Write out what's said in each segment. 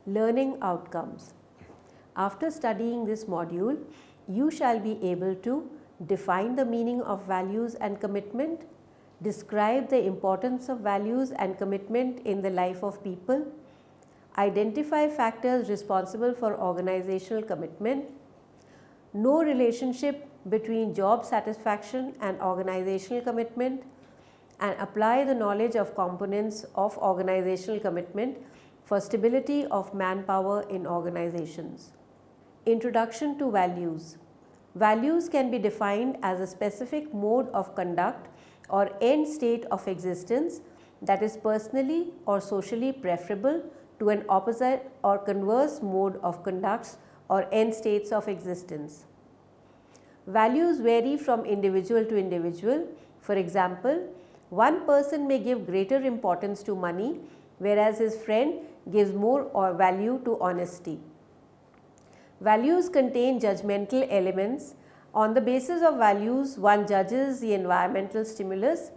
Learning outcomes. After studying this module, you shall be able to define the meaning of values and commitment, describe the importance of values and commitment in the life of people, identify factors responsible for organizational commitment, know relationship between job satisfaction and organizational commitment, and apply the knowledge of components of organizational commitment for stability of manpower in organizations. Introduction to values. Values can be defined as a specific mode of conduct or end state of existence that is personally or socially preferable to an opposite or converse mode of conducts or end states of existence. Values vary from individual to individual. For example, one person may give greater importance to money, whereas his friend gives more value to honesty. Values contain judgmental elements. On the basis of values, one judges the environmental stimulus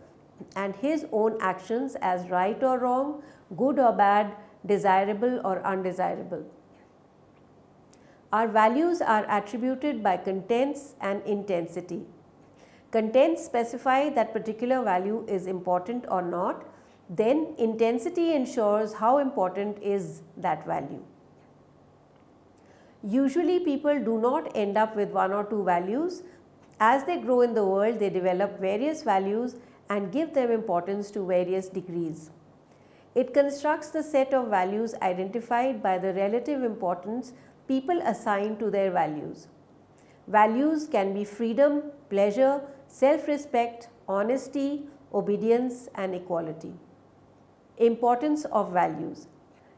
and his own actions as right or wrong, good or bad, desirable or undesirable. Our values are attributed by contents and intensity. Contents specify that particular value is important or not, then intensity ensures how important is that value. Usually people do not end up with one or two values. As they grow in the world, they develop various values and give them importance to various degrees. It constructs the set of values identified by the relative importance people assign to their values. Values can be freedom, pleasure, self-respect, honesty, obedience and equality. Importance of values.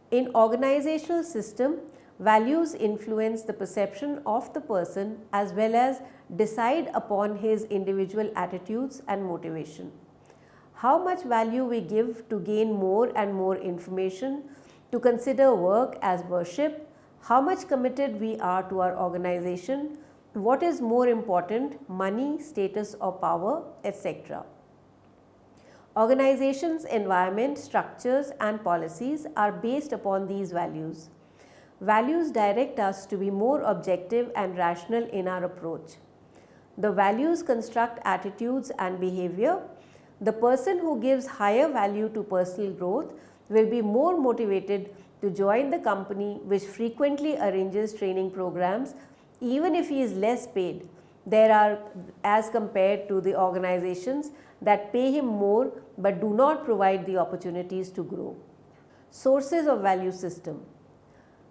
In organizational system, values influence the perception of the person as well as decide upon his individual attitudes and motivation. How much value we give to gain more and more information, to consider work as worship, how much committed we are to our organization, what is more important, money, status or power, etc. Organizations' environment, structures and policies are based upon these values. Values direct us to be more objective and rational in our approach. The values construct attitudes and behavior. The person who gives higher value to personal growth will be more motivated to join the company which frequently arranges training programs even if he is less paid. There are as compared to the organizations that pay him more but do not provide the opportunities to grow. Sources of value system.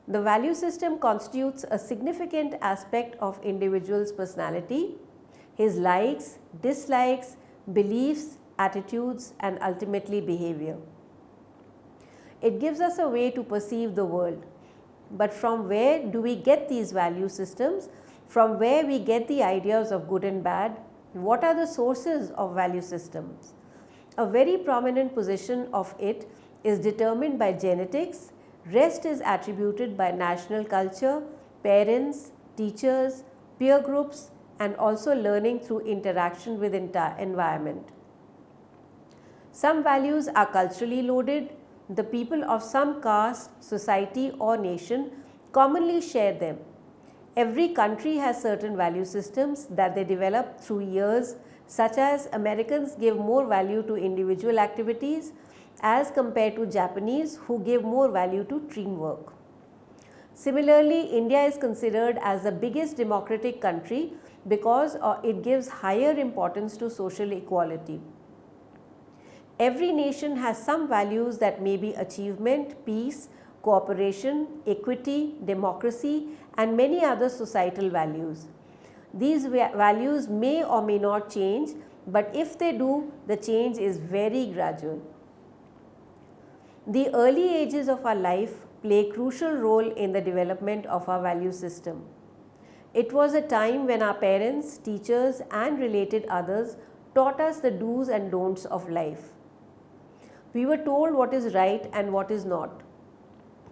The value system constitutes a significant aspect of individual's personality, his likes, dislikes, beliefs, attitudes and ultimately behavior. It gives us a way to perceive the world. But from where do we get these value systems? From where we get the ideas of good and bad? What are the sources of value systems? A very prominent position of it is determined by genetics. Rest is attributed by national culture, parents, teachers, peer groups and also learning through interaction with environment. Some values are culturally loaded. The people of some caste, society or nation commonly share them. Every country has certain value systems that they develop through years, such as Americans give more value to individual activities as compared to Japanese who give more value to teamwork. Similarly, India is considered as the biggest democratic country because it gives higher importance to social equality. Every nation has some values that may be achievement, peace, cooperation, equity, democracy and many other societal values. These values may or may not change, but if they do, the change is very gradual. The early ages of our life play a crucial role in the development of our value system. It was a time when our parents, teachers and related others taught us the do's and don'ts of life. We were told what is right and what is not.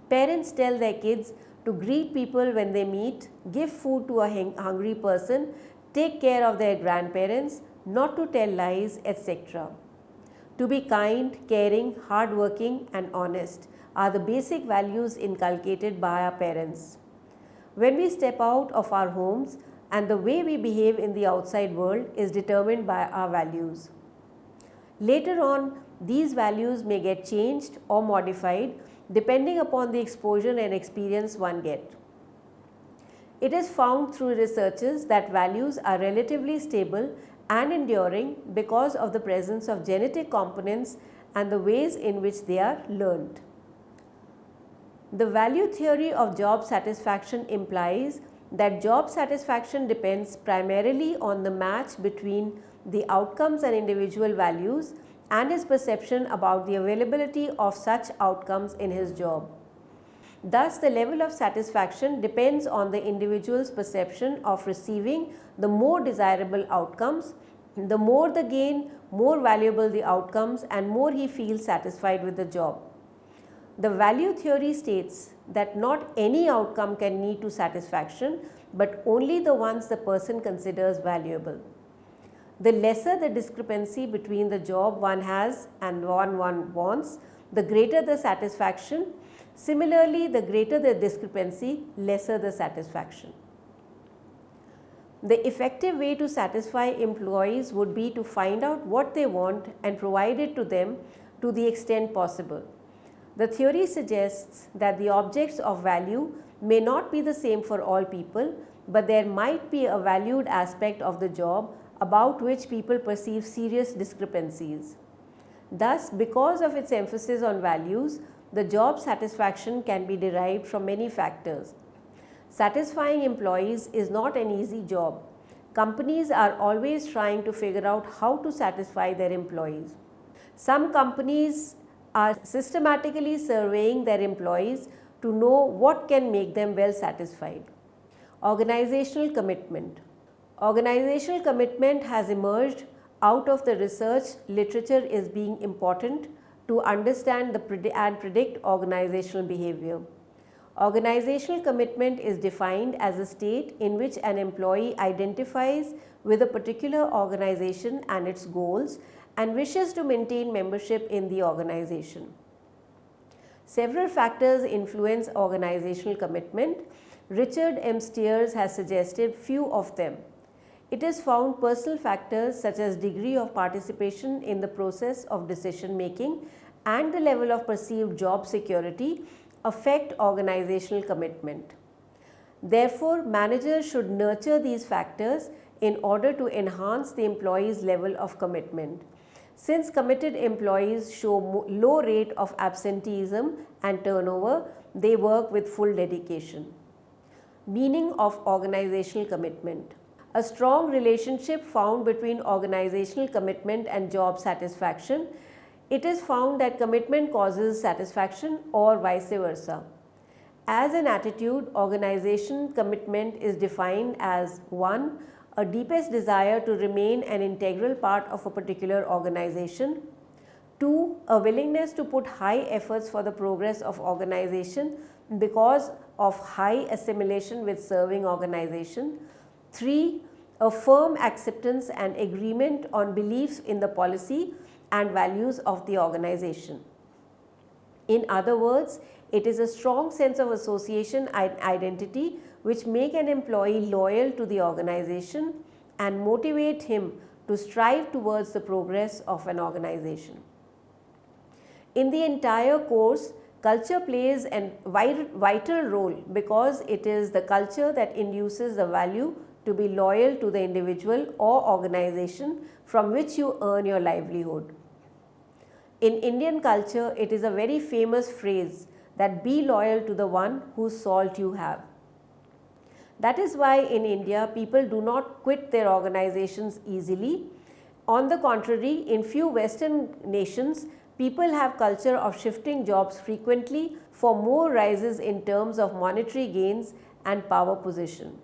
Parents tell their kids to greet people when they meet, give food to a hungry person, take care of their grandparents, not to tell lies, etc. To be kind, caring, hardworking and honest are the basic values inculcated by our parents. When we step out of our homes, and the way we behave in the outside world is determined by our values. Later on, these values may get changed or modified depending upon the exposure and experience one gets. It is found through researches that values are relatively stable and enduring because of the presence of genetic components and the ways in which they are learned. The value theory of job satisfaction implies that job satisfaction depends primarily on the match between the outcomes and individual values and his perception about the availability of such outcomes in his job. Thus, the level of satisfaction depends on the individual's perception of receiving the more desirable outcomes. The more the gain, more valuable the outcomes, and more he feels satisfied with the job. The value theory states that not any outcome can lead to satisfaction, but only the ones the person considers valuable. The lesser the discrepancy between the job one has and one wants, the greater the satisfaction. Similarly, the greater the discrepancy, lesser the satisfaction. The effective way to satisfy employees would be to find out what they want and provide it to them to the extent possible. The theory suggests that the objects of value may not be the same for all people, but there might be a valued aspect of the job about which people perceive serious discrepancies. Thus, because of its emphasis on values, the job satisfaction can be derived from many factors. Satisfying employees is not an easy job. Companies are always trying to figure out how to satisfy their employees. Some companies are systematically surveying their employees to know what can make them well satisfied. Organizational commitment. Organizational commitment has emerged out of the research literature as being important to understand and predict organizational behavior. Organizational commitment is defined as a state in which an employee identifies with a particular organization and its goals and wishes to maintain membership in the organization. Several factors influence organizational commitment. Richard M. Steers has suggested few of them. It is found personal factors such as degree of participation in the process of decision making and the level of perceived job security affect organizational commitment. Therefore, managers should nurture these factors in order to enhance the employee's level of commitment. Since committed employees show low rate of absenteeism and turnover, they work with full dedication. Meaning of organizational commitment. A strong relationship found between organizational commitment and job satisfaction. It is found that commitment causes satisfaction or vice versa. As an attitude, organization commitment is defined as 1. A deepest desire to remain an integral part of a particular organization. 2. A willingness to put high efforts for the progress of organization because of high assimilation with serving organization. 3. A firm acceptance and agreement on beliefs in the policy and values of the organization. In other words, it is a strong sense of association and identity which make an employee loyal to the organization and motivate him to strive towards the progress of an organization. In the entire course, culture plays a vital role because it is the culture that induces the value to be loyal to the individual or organization from which you earn your livelihood. In Indian culture, it is a very famous phrase that be loyal to the one whose salt you have. That is why in India, people do not quit their organizations easily. On the contrary, in few Western nations, people have culture of shifting jobs frequently for more rises in terms of monetary gains and power position.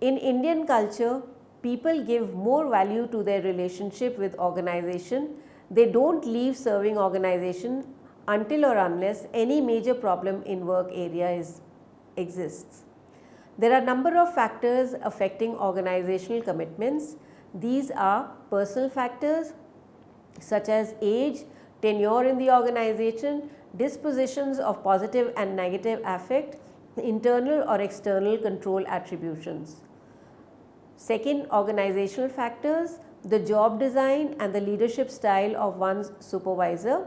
In Indian culture, people give more value to their relationship with organization. They don't leave serving organization until or unless any major problem in work area exists. There are a number of factors affecting organizational commitments. These are personal factors such as age, tenure in the organization, dispositions of positive and negative affect, internal or external control attributions. Second, organizational factors, the job design and the leadership style of one's supervisor.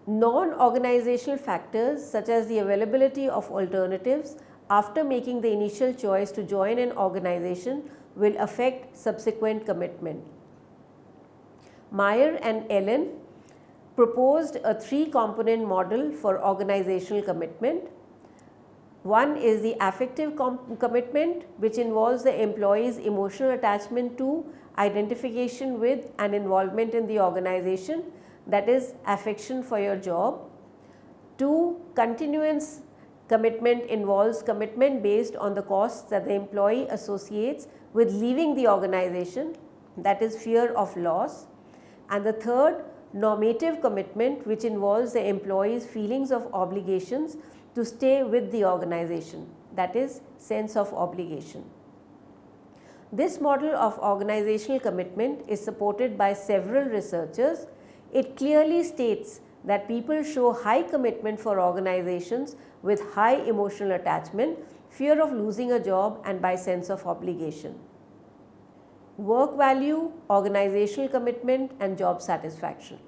Non-organizational factors such as the availability of alternatives after making the initial choice to join an organization will affect subsequent commitment. Meyer and Ellen proposed a three-component model for organizational commitment. One is the affective commitment, which involves the employee's emotional attachment to, identification with and involvement in the organization, that is affection for your job. 2. Continuance commitment involves commitment based on the costs that the employee associates with leaving the organization, that is fear of loss. And the third, normative commitment, which involves the employee's feelings of obligations to stay with the organization, that is sense of obligation. This model of organizational commitment is supported by several researchers. It clearly states that people show high commitment for organizations with high emotional attachment, fear of losing a job and by sense of obligation. Work value, organizational commitment and job satisfaction.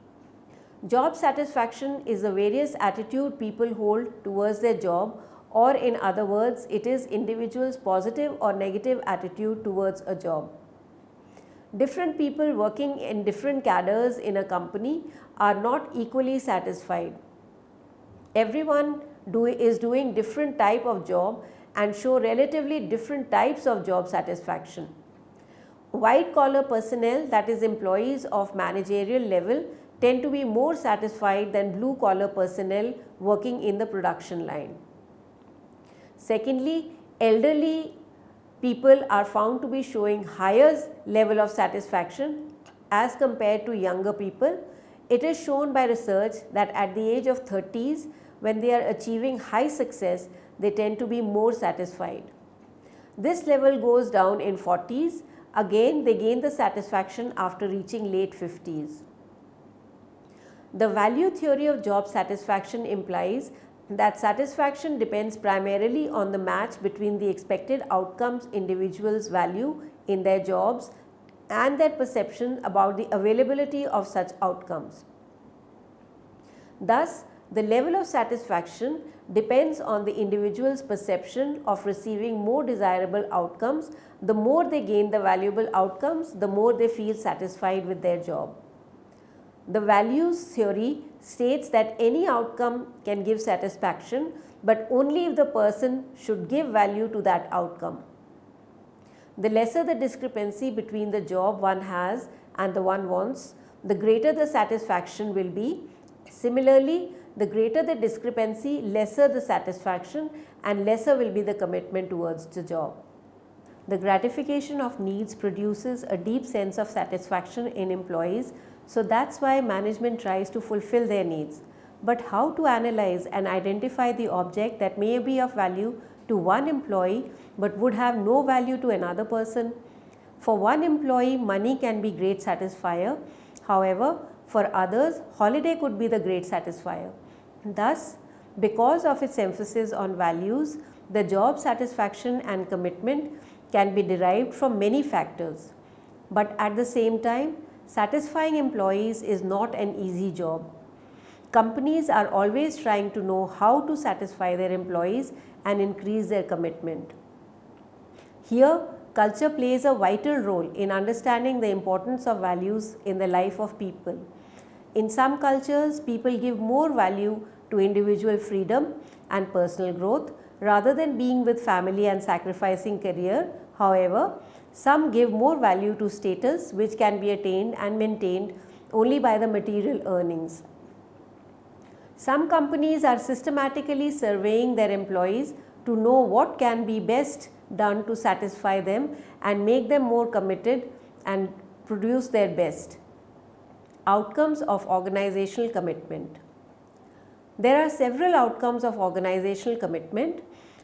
Job satisfaction is the various attitude people hold towards their job, or in other words, it is individuals' positive or negative attitude towards a job. Different people working in different cadres in a company are not equally satisfied. Everyone is doing different type of job and show relatively different types of job satisfaction. White collar personnel, that is employees of managerial level, tend to be more satisfied than blue collar personnel working in the production line. Secondly, elderly people are found to be showing higher level of satisfaction as compared to younger people. It is shown by research that at the age of 30s, when they are achieving high success, they tend to be more satisfied. This level goes down in 40s. Again, they gain the satisfaction after reaching late 50s. The value theory of job satisfaction implies that satisfaction depends primarily on the match between the expected outcomes individuals value in their jobs and their perception about the availability of such outcomes. Thus, the level of satisfaction depends on the individual's perception of receiving more desirable outcomes. The more they gain the valuable outcomes, the more they feel satisfied with their job. The values theory states that any outcome can give satisfaction, but only if the person should give value to that outcome. The lesser the discrepancy between the job one has and the one wants, the greater the satisfaction will be. Similarly, the greater the discrepancy, lesser the satisfaction and lesser will be the commitment towards the job. The gratification of needs produces a deep sense of satisfaction in employees, so that's why management tries to fulfill their needs. But how to analyze and identify the object that may be of value to one employee but would have no value to another person? For one employee, money can be great satisfier. However, for others, holiday could be the great satisfier. Thus, because of its emphasis on values, the job satisfaction and commitment can be derived from many factors. But at the same time, satisfying employees is not an easy job. Companies are always trying to know how to satisfy their employees and increase their commitment. Here, culture plays a vital role in understanding the importance of values in the life of people. In some cultures, people give more value to individual freedom and personal growth rather than being with family and sacrificing career. However, some give more value to status, which can be attained and maintained only by the material earnings. Some companies are systematically surveying their employees to know what can be best done to satisfy them and make them more committed and produce their best. Outcomes of organizational commitment. There are several outcomes of organizational commitment.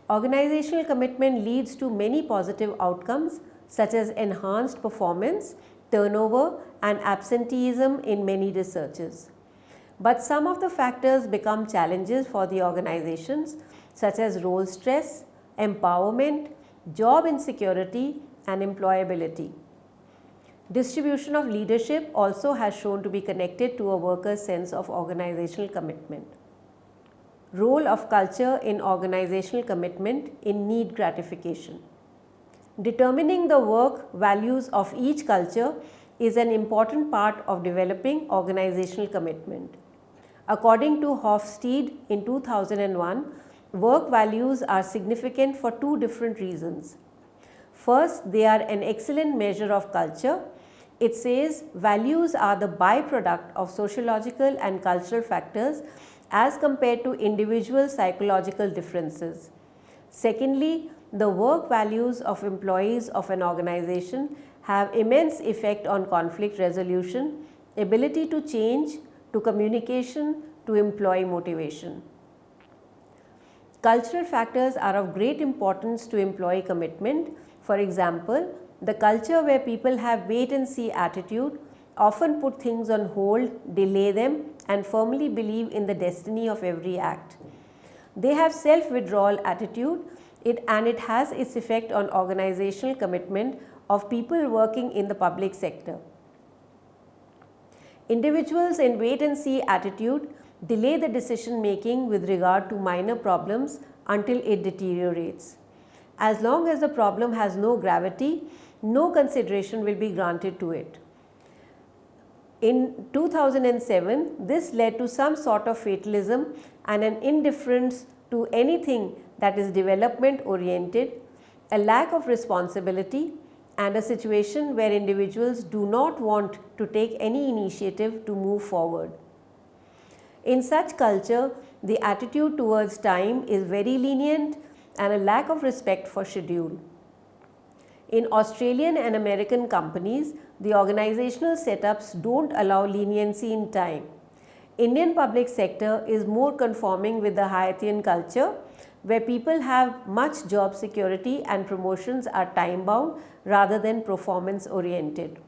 Organizational commitment leads to many positive outcomes such as enhanced performance, turnover and absenteeism in many researches. But some of the factors become challenges for the organizations, such as role stress, empowerment, job insecurity, and employability. Distribution of leadership also has shown to be connected to a worker's sense of organizational commitment. Role of culture in organizational commitment in need gratification. Determining the work values of each culture is an important part of developing organizational commitment. According to Hofstede in 2001, work values are significant for two different reasons. First, they are an excellent measure of culture. It says values are the byproduct of sociological and cultural factors as compared to individual psychological differences. Secondly, the work values of employees of an organization have immense effect on conflict resolution, ability to change, to communication, to employee motivation. Cultural factors are of great importance to employee commitment. For example, the culture where people have wait and see attitude often put things on hold, delay them, and firmly believe in the destiny of every act. They have self-withdrawal attitude and it has its effect on organizational commitment of people working in the public sector. Individuals in wait and see attitude delay the decision making with regard to minor problems until it deteriorates. As long as the problem has no gravity, no consideration will be granted to it. In 2007, this led to some sort of fatalism and an indifference to anything that is development oriented, a lack of responsibility, and a situation where individuals do not want to take any initiative to move forward. In such culture, the attitude towards time is very lenient and a lack of respect for schedule. In Australian and American companies, the organizational setups don't allow leniency in time. Indian public sector is more conforming with the Hayatian culture, where people have much job security and promotions are time bound rather than performance oriented.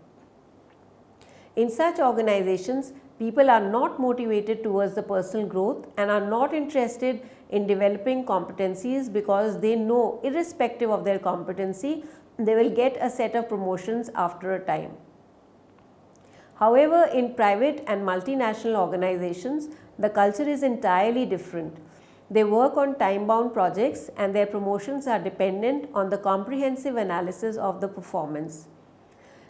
In such organizations, people are not motivated towards the personal growth and are not interested in developing competencies because they know, irrespective of their competency, they will get a set of promotions after a time. However, in private and multinational organizations, the culture is entirely different. They work on time-bound projects and their promotions are dependent on the comprehensive analysis of the performance.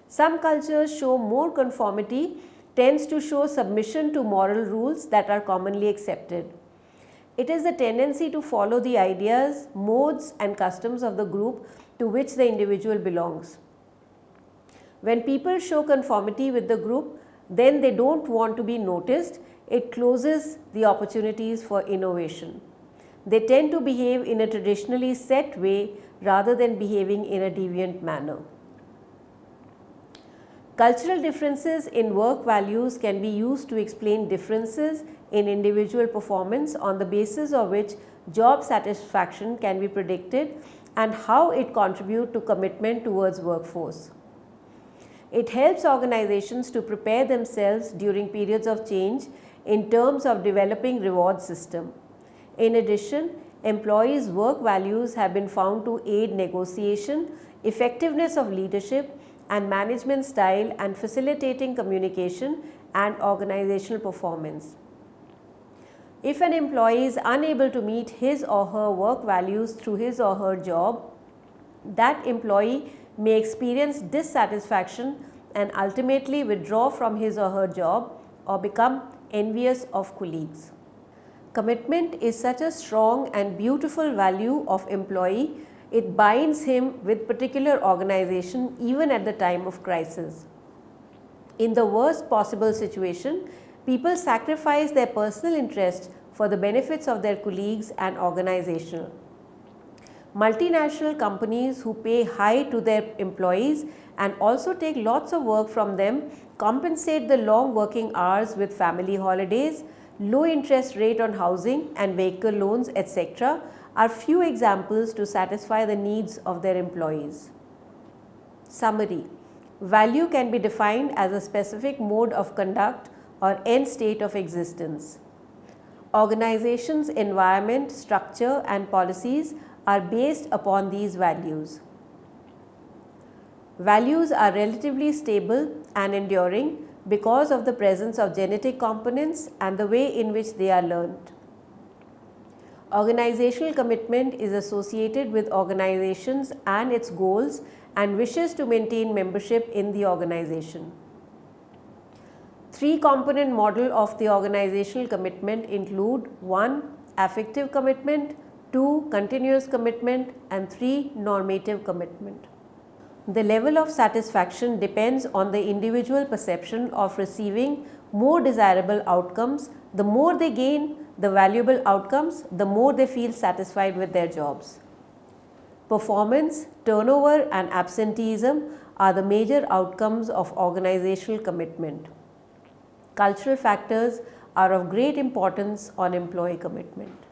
Some cultures show more conformity, tends to show submission to moral rules that are commonly accepted. It is the tendency to follow the ideas, modes and customs of the group to which the individual belongs. When people show conformity with the group, then they don't want to be noticed. It closes the opportunities for innovation. They tend to behave in a traditionally set way rather than behaving in a deviant manner. Cultural differences in work values can be used to explain differences in individual performance on the basis of which job satisfaction can be predicted and how it contributes to commitment towards workforce. It helps organizations to prepare themselves during periods of change in terms of developing reward system. In addition, employees' work values have been found to aid negotiation, effectiveness of leadership and management style and facilitating communication and organizational performance. If an employee is unable to meet his or her work values through his or her job, that employee may experience dissatisfaction and ultimately withdraw from his or her job or become envious of colleagues. Commitment is such a strong and beautiful value of employee. It binds him with particular organization even at the time of crisis. In the worst possible situation, people sacrifice their personal interests for the benefits of their colleagues and organization. Multinational companies who pay high to their employees and also take lots of work from them compensate the long working hours with family holidays, low interest rate on housing and vehicle loans, etc. are few examples to satisfy the needs of their employees. Summary: value can be defined as a specific mode of conduct or end state of existence. Organization's environment, structure and policies are based upon these values. Values are relatively stable and enduring because of the presence of genetic components and the way in which they are learned. Organizational commitment is associated with organizations and its goals and wishes to maintain membership in the organization. Three-component model of the organizational commitment include 1. Affective commitment, 2. Continuous commitment and 3. Normative commitment. The level of satisfaction depends on the individual perception of receiving more desirable outcomes. The more they gain the valuable outcomes, the more they feel satisfied with their jobs. Performance, turnover and absenteeism are the major outcomes of organizational commitment. Cultural factors are of great importance on employee commitment.